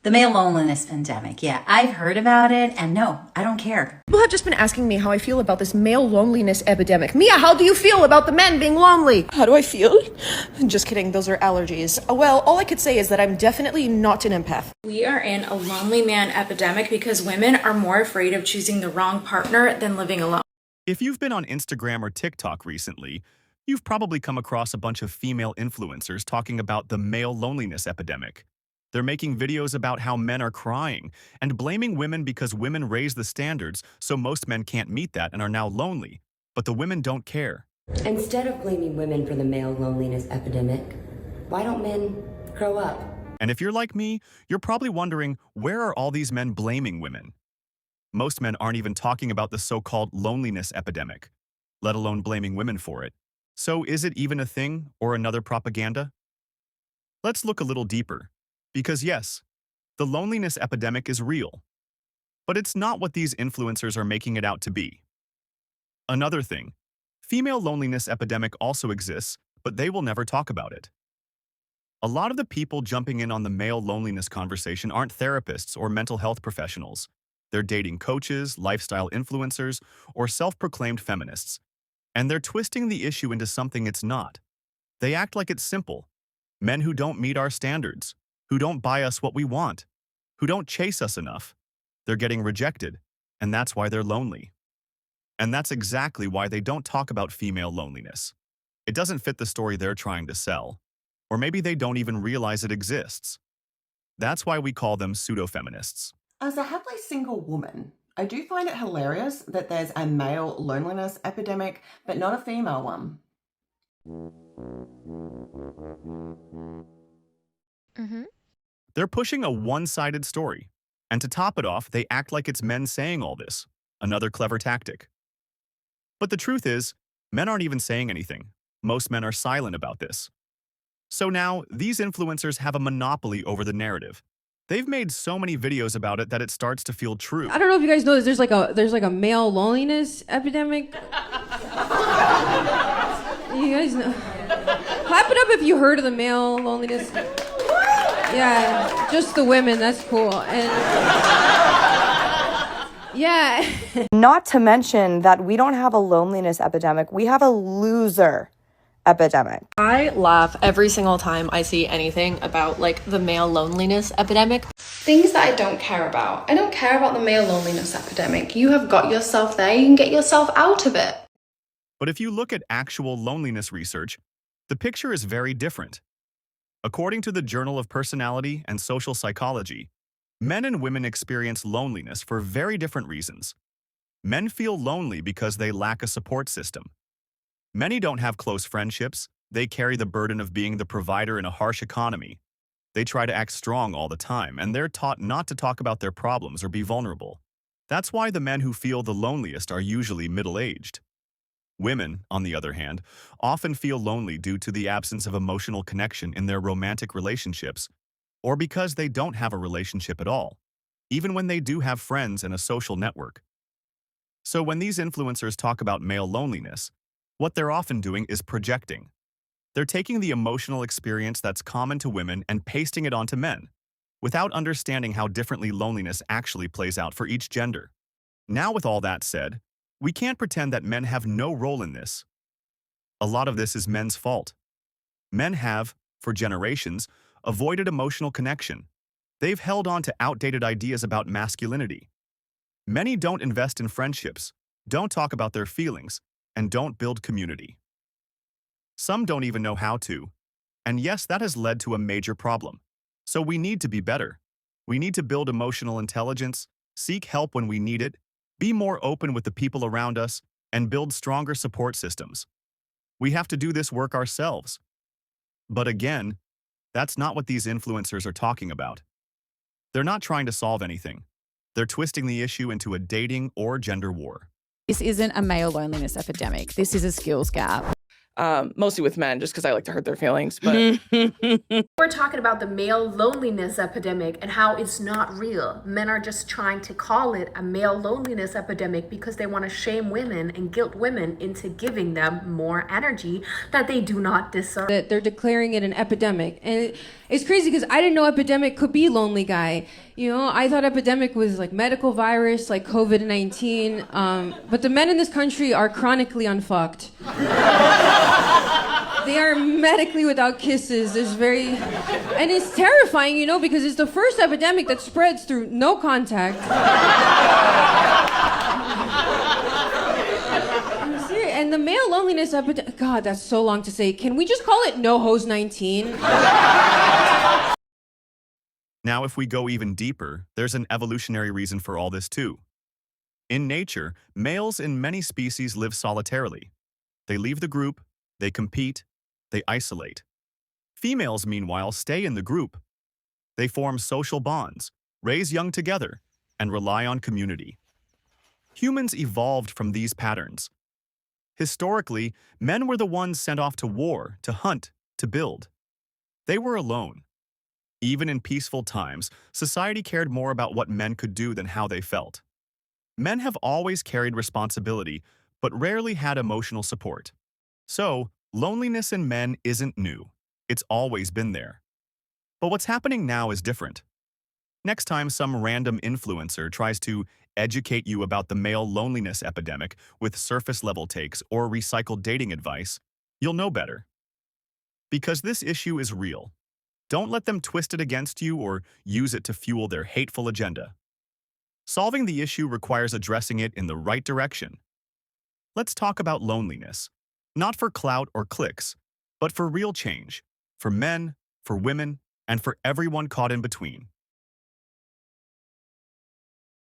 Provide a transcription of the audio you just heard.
The male loneliness pandemic. Yeah, I've heard about it, and no, I don't care. People have just been asking me how I feel about this male loneliness epidemic. Mia, how do you feel about the men being lonely? How do I feel? Just kidding, those are allergies. Well, all I could say is that I'm definitely not an empath. We are in a lonely man epidemic because women are more afraid of choosing the wrong partner than living alone. If you've been on Instagram or TikTok recently, you've probably come across a bunch of female influencers talking about the male loneliness epidemic. They're making videos about how men are crying and blaming women because women raise the standards, so most men can't meet that and are now lonely. But the women don't care. Instead of blaming women for the male loneliness epidemic, why don't men grow up? And if you're like me, you're probably wondering, where are all these men blaming women? Most men aren't even talking about the so-called loneliness epidemic, let alone blaming women for it. So is it even a thing or another propaganda? Let's look a little deeper. Because yes, the loneliness epidemic is real, but it's not what these influencers are making it out to be. Another thing, female loneliness epidemic also exists, but they will never talk about it. A lot of the people jumping in on the male loneliness conversation aren't therapists or mental health professionals. They're dating coaches, lifestyle influencers, or self-proclaimed feminists. And they're twisting the issue into something it's not. They act like it's simple. Men who don't meet our standards, who don't buy us what we want, who don't chase us enough. They're getting rejected, and that's why they're lonely. And that's exactly why they don't talk about female loneliness. It doesn't fit the story they're trying to sell. Or maybe they don't even realize it exists. That's why we call them pseudo-feminists. As a happily single woman, I do find it hilarious that there's a male loneliness epidemic, but not a female one. They're pushing a one-sided story. And to top it off, they act like it's men saying all this. Another clever tactic. But the truth is, men aren't even saying anything. Most men are silent about this. So now, these influencers have a monopoly over the narrative. They've made so many videos about it that it starts to feel true. I don't know if you guys know this. There's like a male loneliness epidemic. You guys know? Clap it up if you heard of the male loneliness. Yeah, just the women. That's cool. And yeah. Not to mention that we don't have a loneliness epidemic. We have a loser epidemic. I laugh every single time I see anything about like the male loneliness epidemic. Things that I don't care about. I don't care about the male loneliness epidemic. You have got yourself there. You can get yourself out of it. But if you look at actual loneliness research, the picture is very different. According to the Journal of Personality and Social Psychology, men and women experience loneliness for very different reasons. Men feel lonely because they lack a support system. Many don't have close friendships. They carry the burden of being the provider in a harsh economy. They try to act strong all the time, and they're taught not to talk about their problems or be vulnerable. That's why the men who feel the loneliest are usually middle-aged. Women, on the other hand, often feel lonely due to the absence of emotional connection in their romantic relationships, or because they don't have a relationship at all, even when they do have friends and a social network. So when these influencers talk about male loneliness, what they're often doing is projecting. They're taking the emotional experience that's common to women and pasting it onto men, without understanding how differently loneliness actually plays out for each gender. Now, with all that said, we can't pretend that men have no role in this. A lot of this is men's fault. Men have, for generations, avoided emotional connection. They've held on to outdated ideas about masculinity. Many don't invest in friendships, don't talk about their feelings, and don't build community. Some don't even know how to. And yes, that has led to a major problem. So we need to be better. We need to build emotional intelligence, seek help when we need it, be more open with the people around us, and build stronger support systems. We have to do this work ourselves. But again, that's not what these influencers are talking about. They're not trying to solve anything. They're twisting the issue into a dating or gender war. This isn't a male loneliness epidemic. This is a skills gap. Mostly with men, just because I like to hurt their feelings. But We're talking about the male loneliness epidemic and how it's not real. Men are just trying to call it a male loneliness epidemic because they want to shame women and guilt women into giving them more energy that they do not deserve. That they're declaring it an epidemic. And it's crazy because I didn't know epidemic could be lonely guy. You know, I thought epidemic was like medical virus, like COVID-19. But the men in this country are chronically unfucked. They are medically without kisses. And it's terrifying, you know, because it's the first epidemic that spreads through no contact. And the male loneliness epidemic, God, that's so long to say. Can we just call it No Hose 19? Now, if we go even deeper, there's an evolutionary reason for all this too. In nature, males in many species live solitarily. They leave the group, they compete, they isolate. Females, meanwhile, stay in the group. They form social bonds, raise young together, and rely on community. Humans evolved from these patterns. Historically, men were the ones sent off to war, to hunt, to build. They were alone. Even in peaceful times, society cared more about what men could do than how they felt. Men have always carried responsibility, but rarely had emotional support. So, loneliness in men isn't new. It's always been there. But what's happening now is different. Next time some random influencer tries to educate you about the male loneliness epidemic with surface-level takes or recycled dating advice, you'll know better. Because this issue is real. Don't let them twist it against you or use it to fuel their hateful agenda. Solving the issue requires addressing it in the right direction. Let's talk about loneliness, not for clout or clicks, but for real change, for men, for women, and for everyone caught in between.